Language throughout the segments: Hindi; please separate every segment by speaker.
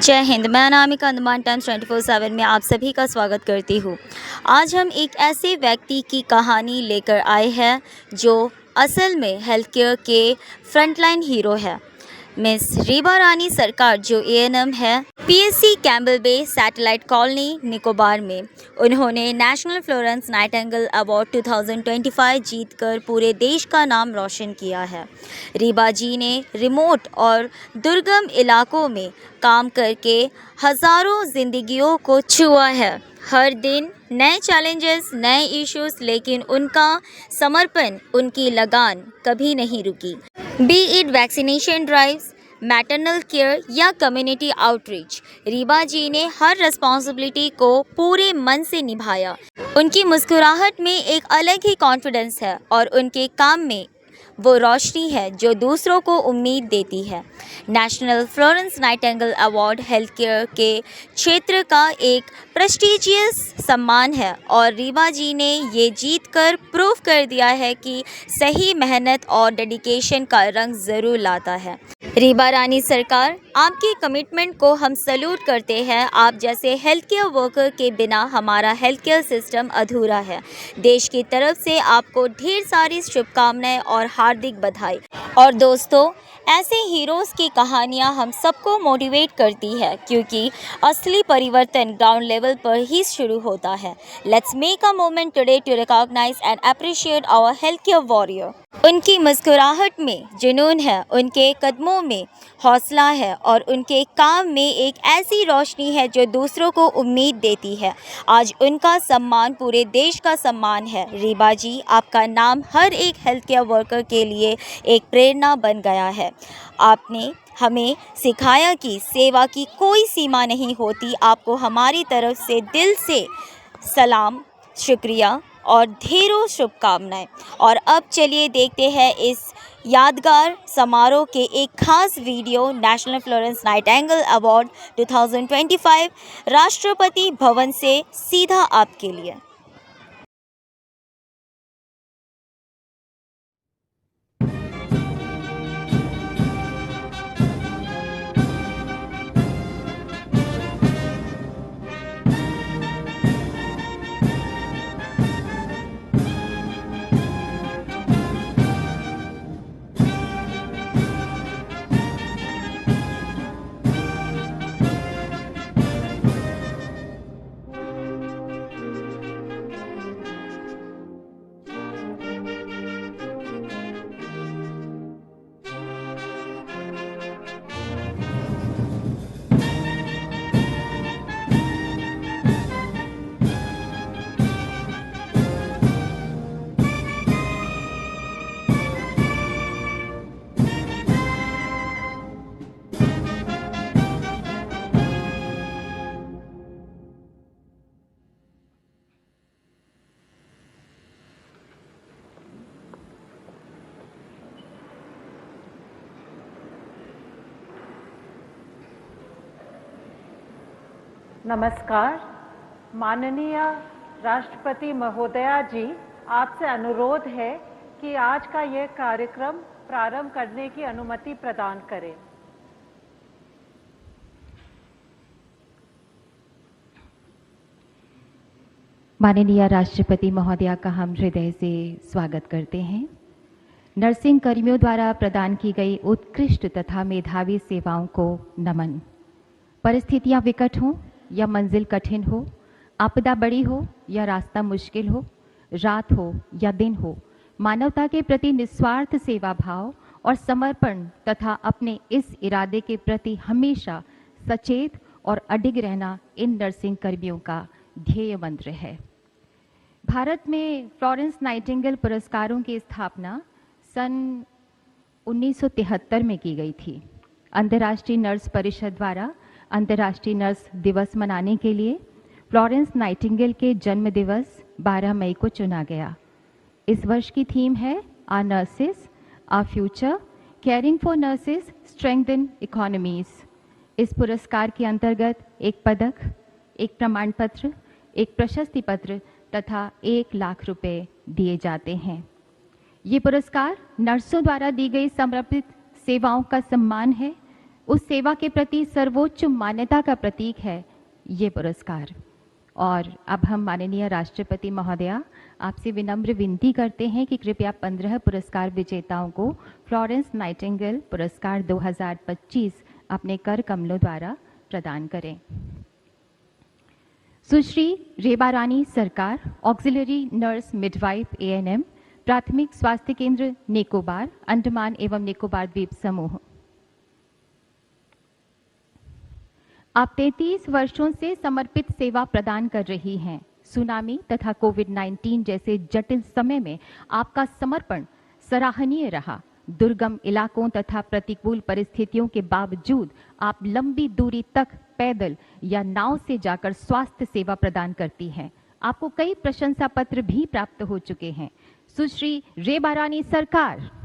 Speaker 1: जय हिंद। मैं अनामिका अंडमान टाइम्स 24/7 में आप सभी का स्वागत करती हूँ। आज हम एक ऐसे व्यक्ति की कहानी लेकर आए हैं जो असल में हेल्थ केयर के फ्रंटलाइन हीरो है। मिस रीबा रानी सरकार जो एएनएम है पीएससी कैम्बल बे सैटेलाइट कॉलोनी निकोबार में। उन्होंने नेशनल फ्लोरेंस नाइटिंगेल अवार्ड 2025 जीतकर पूरे देश का नाम रोशन किया है। रीबा जी ने रिमोट और दुर्गम इलाकों में काम करके हज़ारों जिंदगियों को छुआ है। हर दिन नए चैलेंजेस, नए इश्यूज, लेकिन उनका समर्पण, उनकी लगान कभी नहीं रुकी। B it vaccination drives, maternal care या कम्युनिटी आउटरीच, रीबा जी ने हर रिस्पॉन्सिबिलिटी को पूरे मन से निभाया। उनकी मुस्कुराहट में एक अलग ही कॉन्फिडेंस है और उनके काम में वो रोशनी है जो दूसरों को उम्मीद देती है। National Florence Nightingale award health care के क्षेत्र का एक प्रेस्टिजियस सम्मान है और रीबा जी ने ये जीत कर प्रूव कर दिया है कि सही मेहनत और डेडिकेशन का रंग ज़रूर लाता है। रीबा रानी सरकार, आपकी कमिटमेंट को हम सैल्यूट करते हैं। आप जैसे हेल्थ केयर वर्कर के बिना हमारा हेल्थ केयर सिस्टम अधूरा है। देश की तरफ से आपको ढेर सारी शुभकामनाएं और हार्दिक बधाई। और दोस्तों, ऐसे हीरोज़ की कहानियां हम सबको मोटिवेट करती है क्योंकि असली परिवर्तन ग्राउंड लेवल पर ही शुरू होता है। Let's make a moment today to recognise and appreciate our health care warrior. उनकी मुस्कुराहट में जुनून है, उनके कदमों में हौसला है और उनके काम में एक ऐसी रोशनी है जो दूसरों को उम्मीद देती है। आज उनका सम्मान पूरे देश का सम्मान है। रीबा जी, आपका नाम हर एक हेल्थ केयर वर्कर के लिए एक प्रेरणा बन गया है। आपने हमें सिखाया कि सेवा की कोई सीमा नहीं होती। आपको हमारी तरफ से दिल से सलाम, शुक्रिया और ढेरों शुभकामनाएं। और अब चलिए देखते हैं इस यादगार समारोह के एक खास video. National Florence Nightingale award 2025 Rashtrapati Bhavan से सीधा आपके लिए।
Speaker 2: नमस्कार। माननीय राष्ट्रपति महोदया जी, आपसे अनुरोध है कि आज का यह कार्यक्रम प्रारंभ करने की अनुमति प्रदान करें।
Speaker 3: माननीय राष्ट्रपति महोदया का हम हृदय से स्वागत करते हैं। नर्सिंग कर्मियों द्वारा प्रदान की गई उत्कृष्ट तथा मेधावी सेवाओं को नमन। परिस्थितियां विकट हों या मंजिल कठिन हो, आपदा बड़ी हो या रास्ता मुश्किल हो, रात हो या दिन हो, मानवता के प्रति निस्वार्थ सेवा भाव और समर्पण तथा अपने इस इरादे के प्रति हमेशा सचेत और अडिग रहना इन नर्सिंग कर्मियों का ध्येय मंत्र है। भारत में फ्लोरेंस नाइटिंगेल पुरस्कारों की स्थापना सन 1973 में की गई थी। अंतर्राष्ट्रीय नर्स परिषद द्वारा अंतर्राष्ट्रीय नर्स दिवस मनाने के लिए फ्लोरेंस नाइटिंगेल के जन्म दिवस 12 मई को चुना गया। इस वर्ष की थीम है our nurses, our future, caring for nurses, strengthen economies. इस पुरस्कार के अंतर्गत एक पदक, एक प्रमाण पत्र, एक प्रशस्ति पत्र तथा 1 लाख रुपए दिए जाते हैं। ये पुरस्कार नर्सों द्वारा दी गई समर्पित सेवाओं का सम्मान है उस सेवा के प्रति सर्वोच्च मान्यता का प्रतीक है ये पुरस्कार। और अब हम माननीय राष्ट्रपति महोदया आपसे विनम्र विनती करते हैं कि कृपया 15 पुरस्कार विजेताओं को फ्लोरेंस नाइटिंगेल पुरस्कार 2025 अपने कर कमलों द्वारा प्रदान करें। सुश्री रेबा रानी सरकार, ऑक्सिलरी नर्स मिडवाइफ ANM, प्राथमिक स्वास्थ्य केंद्र निकोबार, अंडमान एवं निकोबार द्वीप समूह। आप 33 वर्षों से समर्पित सेवा प्रदान कर रही हैं। सुनामी तथा कोविड-19 जैसे जटिल समय में आपका समर्पण सराहनीय रहा। दुर्गम इलाकों तथा प्रतिकूल परिस्थितियों के बावजूद आप लंबी दूरी तक पैदल या नाव से जाकर स्वास्थ्य सेवा प्रदान करती हैं। आपको कई प्रशंसा पत्र भी प्राप्त हो चुके हैं। सुश्री Reba Rani Sarkar.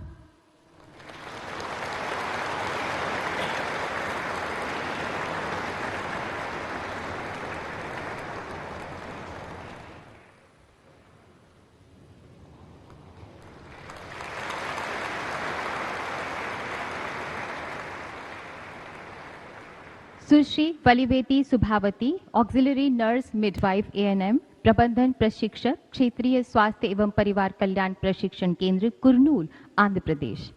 Speaker 3: Sushri Valiveti Subhavati, auxiliary nurse midwife ANM, प्रबंधन प्रशिक्षक, क्षेत्रीय स्वास्थ्य एवं परिवार कल्याण प्रशिक्षण केंद्र कुरनूल, आंध्र प्रदेश।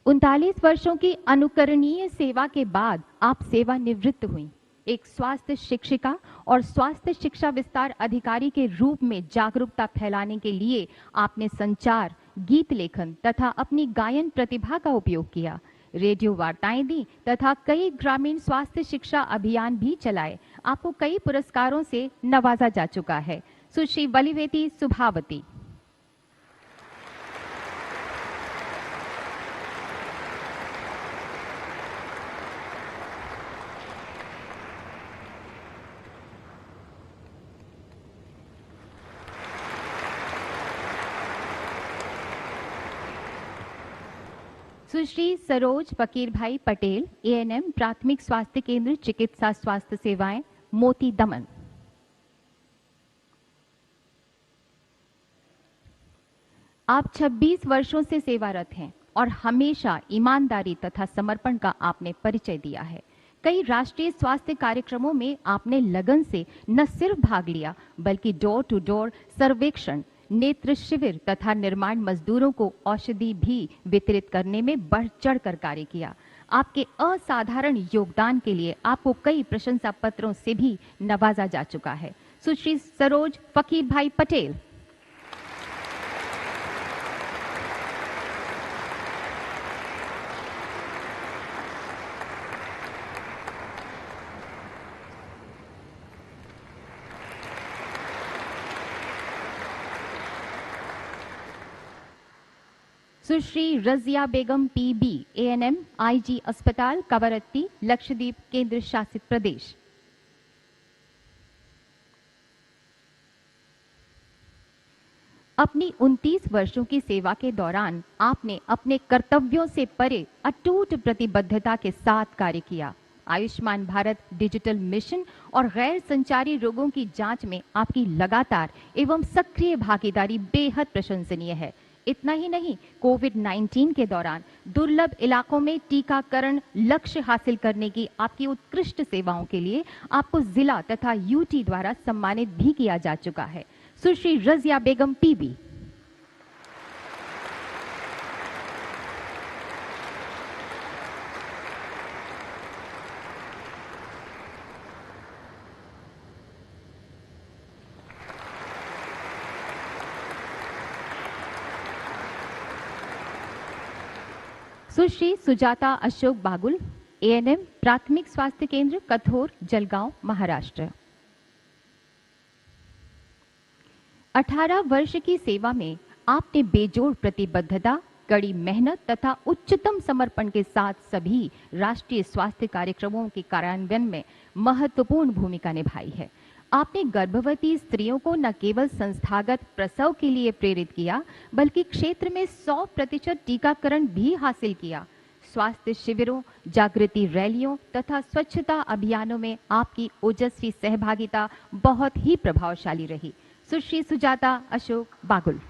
Speaker 3: 39 वर्षों की अनुकरणीय सेवा के बाद आप सेवानिवृत्त हुई। एक स्वास्थ्य शिक्षिका और स्वास्थ्य शिक्षा विस्तार अधिकारी के रूप में जागरूकता फैलाने के लिए आपने संचार, गीत लेखन तथा अपनी गायन प्रतिभा का उपयोग किया। रेडियो वार्ताएं दी तथा कई ग्रामीण स्वास्थ्य शिक्षा अभियान भी चलाए। आपको कई पुरस्कारों से नवाजा जा चुका है। सुश्री वलिवेती सुभावती। सुश्री सरोज फकीर भाई पटेल, ANM, प्राथमिक स्वास्थ्य केंद्र चिकित्सा स्वास्थ्य सेवाएं, मोती दमन। आप 26 वर्षों से सेवारत हैं और हमेशा ईमानदारी तथा समर्पण का आपने परिचय दिया है। कई राष्ट्रीय स्वास्थ्य कार्यक्रमों में आपने लगन से न सिर्फ भाग लिया बल्कि डोर टू डोर सर्वेक्षण, नेत्र शिविर तथा निर्माण मजदूरों को औषधि भी वितरित करने में बढ़ चढ़कर कार्य किया। आपके असाधारण योगदान के लिए आपको कई प्रशंसा पत्रों से भी नवाजा जा चुका है। सुश्री सरोज फकीर भाई पटेल। सुश्री रजिया बेगम PB, ANM, IG अस्पताल कवरत्ती, लक्षद्वीप केंद्र शासित प्रदेश। अपनी 29 वर्षों की सेवा के दौरान आपने अपने कर्तव्यों से परे अटूट प्रतिबद्धता के साथ कार्य किया। आयुष्मान भारत डिजिटल मिशन और गैर संचारी रोगों की जांच में आपकी लगातार एवं सक्रिय भागीदारी बेहद प्रशंसनीय है। इतना ही नहीं, कोविड-19 के दौरान दुर्लभ इलाकों में टीकाकरण लक्ष्य हासिल करने की आपकी उत्कृष्ट सेवाओं के लिए आपको जिला तथा UT द्वारा सम्मानित भी किया जा चुका है। सुश्री रजिया बेगम PB। सुश्री सुजाता अशोक बागुल, ANM, प्राथमिक स्वास्थ्य केंद्र कथोर, जलगांव, महाराष्ट्र। 18 वर्ष की सेवा में आपने बेजोड़ प्रतिबद्धता, कड़ी मेहनत तथा उच्चतम समर्पण के साथ सभी राष्ट्रीय स्वास्थ्य कार्यक्रमों के कार्यान्वयन में महत्वपूर्ण भूमिका निभाई है। आपने गर्भवती स्त्रियों को न केवल संस्थागत प्रसव के लिए प्रेरित किया बल्कि क्षेत्र में 100% टीकाकरण भी हासिल किया। स्वास्थ्य शिविरों, जागृति रैलियों तथा स्वच्छता अभियानों में आपकी ओजस्वी सहभागिता बहुत ही प्रभावशाली रही। सुश्री सुजाता अशोक बागुल।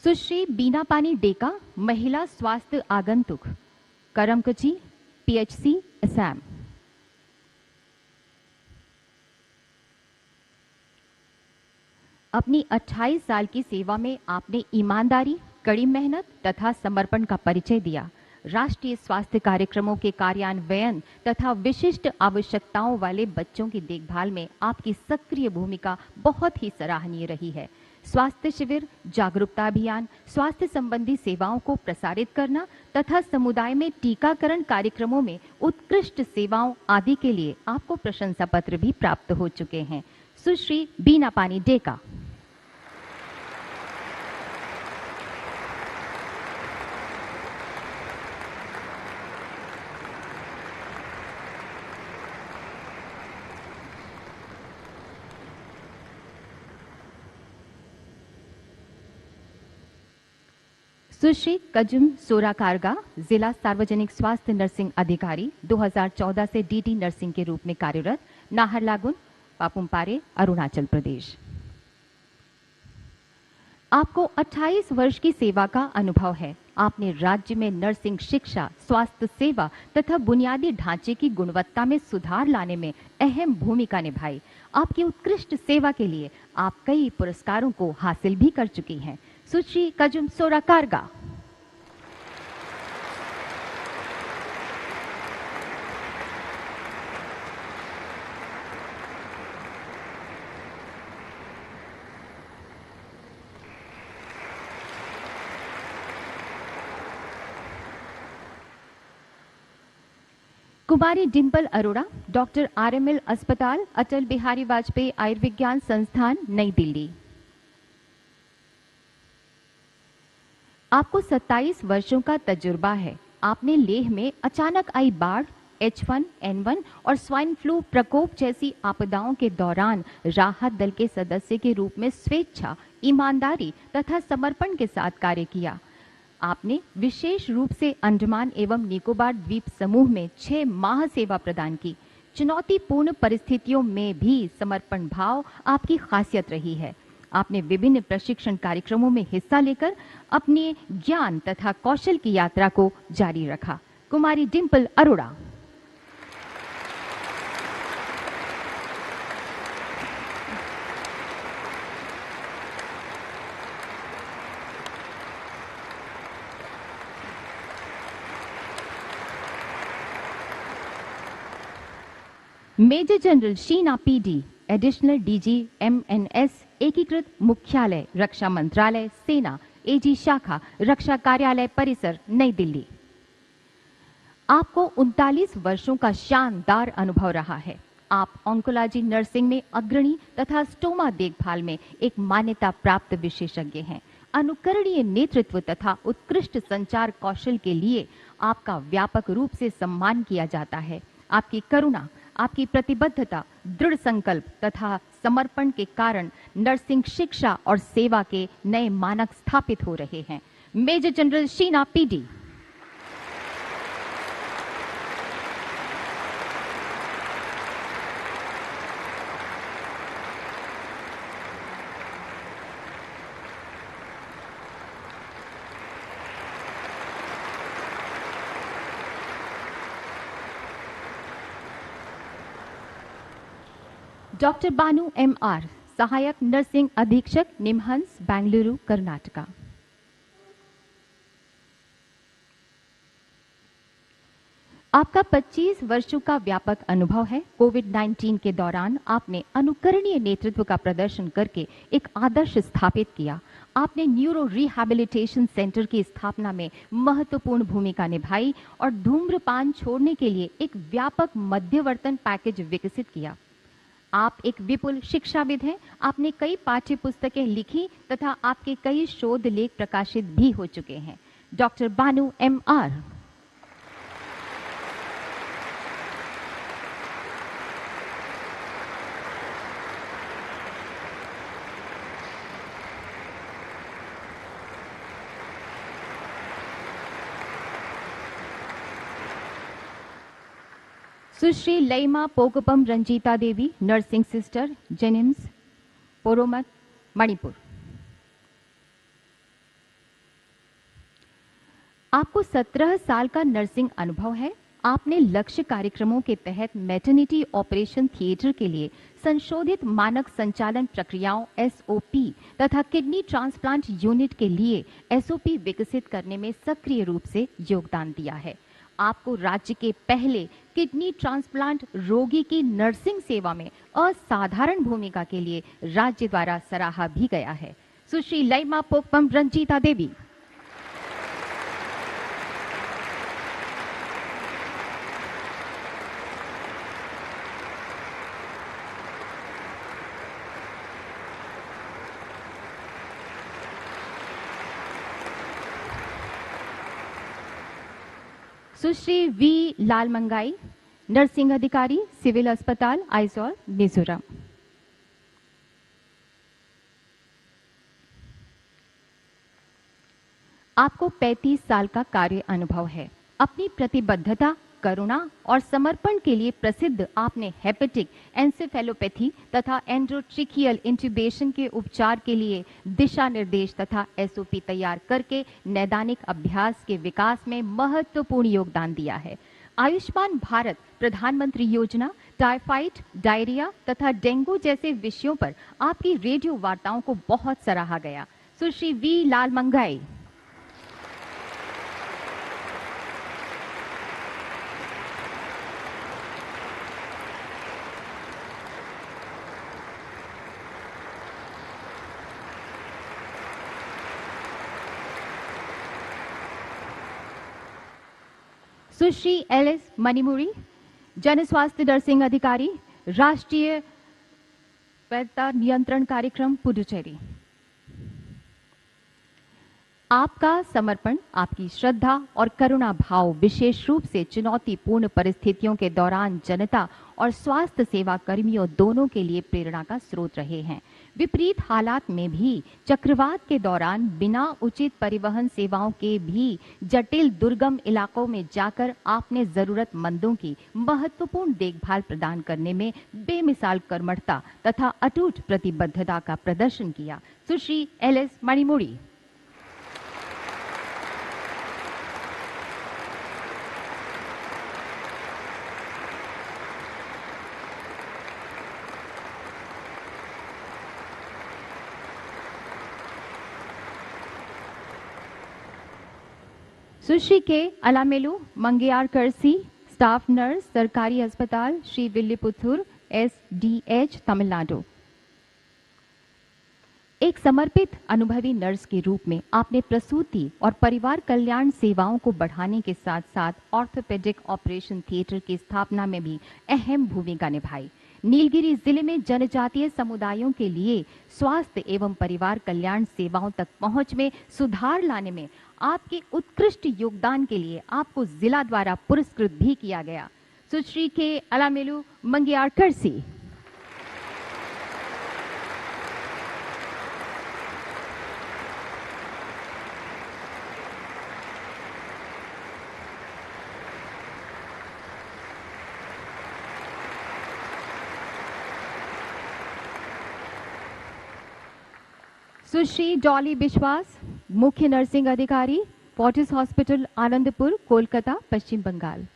Speaker 3: सुश्री बीना पानी डेका, महिला स्वास्थ्य आगंतुक, करमकची, पीएचसी, असम। अपनी 28 साल की सेवा में आपने ईमानदारी, कड़ी मेहनत तथा समर्पण का परिचय दिया। राष्ट्रीय स्वास्थ्य कार्यक्रमों के कार्यान्वयन तथा विशिष्ट आवश्यकताओं वाले बच्चों की देखभाल में आपकी सक्रिय भूमिका बहुत ही सराहनीय रही है। स्वास्थ्य शिविर, जागरूकता अभियान, स्वास्थ्य संबंधी सेवाओं को प्रसारित करना तथा समुदाय में टीकाकरण कार्यक्रमों में उत्कृष्ट सेवाओं आदि के लिए आपको प्रशंसा पत्र भी प्राप्त हो चुके हैं। सुश्री बीना पानी डेका। सुश्री कजुम सोराकारगा, जिला सार्वजनिक स्वास्थ्य नर्सिंग अधिकारी, 2014 से डीटी नर्सिंग के रूप में कार्यरत, नाहरलागुन, पापुमपारे, अरुणाचल प्रदेश। आपको 28 वर्ष की सेवा का अनुभव है। आपने राज्य में नर्सिंग शिक्षा, स्वास्थ्य सेवा तथा बुनियादी ढांचे की गुणवत्ता में सुधार लाने में अहम भूमिका निभाई। आपकी उत्कृष्ट सेवा के लिए आप कई पुरस्कारों को हासिल भी कर चुकी हैं। सुश्री कजुम सोराकारगा। कुमारी डिंपल अरोड़ा, डॉक्टर आरएमएल अस्पताल, अटल बिहारी वाजपेयी आयुर्विज्ञान संस्थान, नई दिल्ली। आपको 27 वर्षों का तजुर्बा है। आपने लेह में अचानक आई बाढ़, H1N1 और स्वाइन फ्लू प्रकोप जैसी आपदाओं के दौरान राहत दल के सदस्य के रूप में स्वेच्छा, ईमानदारी तथा समर्पण के साथ कार्य किया। आपने विशेष रूप से अंडमान एवं निकोबार द्वीप समूह में 6 माह सेवा प्रदान की। चुनौतीपूर्ण परिस्थितियों में भी समर्पण भाव आपकी खासियत रही है। आपने विभिन्न प्रशिक्षण कार्यक्रमों में हिस्सा लेकर अपने ज्ञान तथा कौशल की यात्रा को जारी रखा। Kumari Dimple Arora. Major general Sheena PD, additional DG MNS, एकीकृत मुख्यालय, रक्षा मंत्रालय, सेना, एजी शाखा, रक्षा कार्यालय परिसर, नई दिल्ली। आपको 39 वर्षों का शानदार अनुभव रहा है। आप ऑन्कोलॉजी नर्सिंग में अग्रणी तथा स्टोमा देखभाल में एक मान्यता प्राप्त विशेषज्ञ हैं। अनुकरणीय नेतृत्व तथा उत्कृष्ट संचार कौशल के लिए आपका व्यापक रूप से सम्मान किया जाता है। आपकी करुणा, आपकी प्रतिबद्धता, दृढ़ संकल्प तथा समर्पण के कारण नर्सिंग शिक्षा और सेवा के नए मानक स्थापित हो रहे हैं। Major general Sheena PD. Doctor Banu MR, सहायक नर्सिंग अधीक्षक, निमहंस, बेंगलुरु, कर्नाटका। आपका 25 वर्षों का व्यापक अनुभव है। कोविड-19 के दौरान आपने अनुकरणीय नेतृत्व का प्रदर्शन करके एक आदर्श स्थापित किया। आपने न्यूरो रिहैबिलिटेशन सेंटर की स्थापना में महत्वपूर्ण भूमिका निभाई और धूम्रपान छोड़ने के लिए एक व्यापक मध्यवर्तन पैकेज विकसित किया। आप एक विपुल शिक्षाविद हैं। आपने कई पाठ्य पुस्तकें लिखी तथा आपके कई शोध लेख प्रकाशित भी हो चुके हैं। Doctor Banu MR। सुश्री लईमा पोकपम रंजीता देवी, नर्सिंग सिस्टर, जेनिम्स, पोरोमत, मणिपुर। आपको 17 साल का नर्सिंग अनुभव है। आपने लक्ष्य कार्यक्रमों के तहत मैटरनिटी ऑपरेशन थिएटर के लिए संशोधित मानक संचालन प्रक्रियाओं एसओपी तथा किडनी ट्रांसप्लांट यूनिट के लिए एसओपी विकसित करने में सक्रिय रूप से योगदान दिया है। आपको राज्य के पहले किडनी ट्रांसप्लांट रोगी की नर्सिंग सेवा में असाधारण भूमिका के लिए राज्य द्वारा सराहा भी गया है। सुश्री लैमा पोकपम रंजीता देवी। सुश्री वी लालमंगाई, नर्सिंग अधिकारी, सिविल अस्पताल, आइजॉल, मिजोरम। आपको 35 साल का कार्य अनुभव है। अपनी प्रतिबद्धता, करुणा और समर्पण के लिए प्रसिद्ध आपने हेपेटिक एंसेफेलोपैथी तथा एंड्रोट्रिकियल इंट्यूबेशन के उपचार के लिए दिशा निर्देश तथा एसओपी तैयार करके नैदानिक अभ्यास के विकास में महत्वपूर्ण योगदान दिया है। आयुष्मान भारत प्रधानमंत्री योजना, टाइफाइड, डायरिया तथा डेंगू जैसे विषयों पर आपकी रेडियो वार्ताओं को बहुत सराहा गया। सुश्री वी लालमंगाई। सुश्री एलिस मणिमुरी, जन स्वास्थ्य नर्सिंग अधिकारी, राष्ट्रीय वैधता नियंत्रण कार्यक्रम, पुडुचेरी। आपका समर्पण, आपकी श्रद्धा और करुणा भाव विशेष रूप से चुनौतीपूर्ण परिस्थितियों के दौरान जनता और स्वास्थ्य सेवा कर्मियों दोनों के लिए प्रेरणा का स्रोत रहे हैं। विपरीत हालात में भी चक्रवात के दौरान बिना उचित परिवहन सेवाओं के भी जटिल दुर्गम इलाकों में जाकर आपने जरूरतमंदों की महत्वपूर्ण देखभाल प्रदान करने में बेमिसाल कर्मठता तथा अटूट प्रतिबद्धता का प्रदर्शन किया। सुश्री एलिस मणिमुरी। सुश्री के अलामेलू मंगेयार करसी, स्टाफ नर्स, सरकारी अस्पताल श्री विल्लीपुथुर, एसडीएच, तमिलनाडु। एक समर्पित अनुभवी नर्स के रूप में आपने प्रसूति और परिवार कल्याण सेवाओं को बढ़ाने के साथ साथ ऑर्थोपेडिक ऑपरेशन थिएटर की स्थापना में भी अहम भूमिका निभाई। नीलगिरी जिले में जनजातीय समुदायों के लिए स्वास्थ्य एवं परिवार कल्याण सेवाओं तक पहुंच में सुधार लाने में आपके उत्कृष्ट योगदान के लिए आपको जिला द्वारा पुरस्कृत भी किया गया। सुश्री के अलामेलू मंगेयार करसी। सुश्री डॉली विश्वास, मुख्य नर्सिंग अधिकारी, फोर्टिस हॉस्पिटल, आनंदपुर, कोलकाता, पश्चिम बंगाल।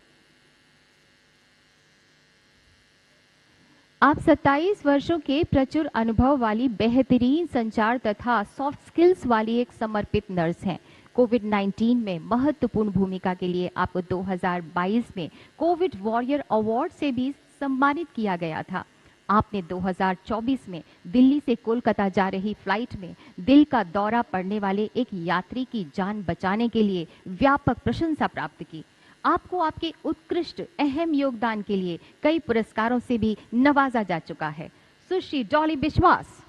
Speaker 3: आप 27 वर्षों के प्रचुर अनुभव वाली बेहतरीन संचार तथा सॉफ्ट स्किल्स वाली एक समर्पित नर्स हैं। कोविड-19 में महत्वपूर्ण भूमिका के लिए आपको 2022 में कोविड वॉरियर अवार्ड से भी सम्मानित किया गया था। आपने 2024 में दिल्ली से कोलकाता जा रही फ्लाइट में दिल का दौरा पड़ने वाले एक यात्री की जान बचाने के लिए व्यापक प्रशंसा प्राप्त की। आपको आपके उत्कृष्ट अहम योगदान के लिए कई पुरस्कारों से भी नवाजा जा चुका है। सुश्री डॉली विश्वास।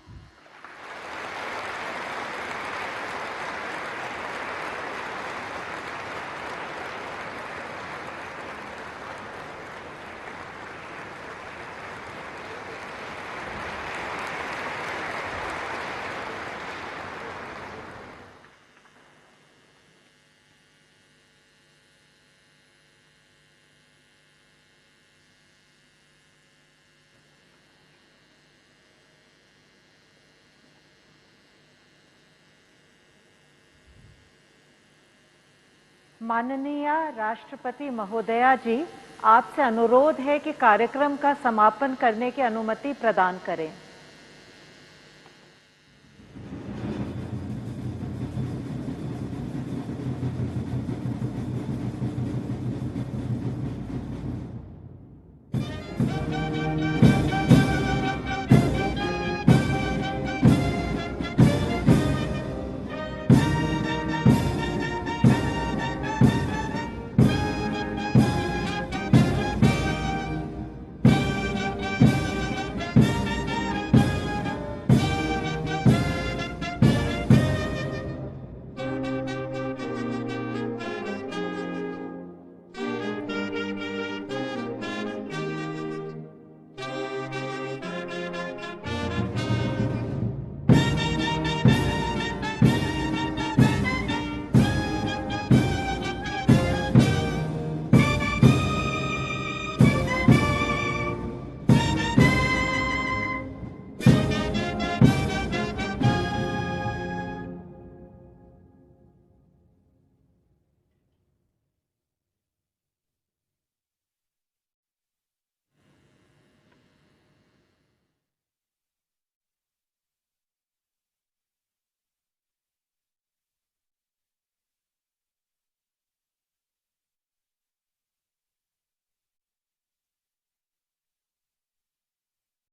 Speaker 2: माननीय राष्ट्रपति महोदया जी, आपसे अनुरोध है कि कार्यक्रम का समापन करने की अनुमति प्रदान करें।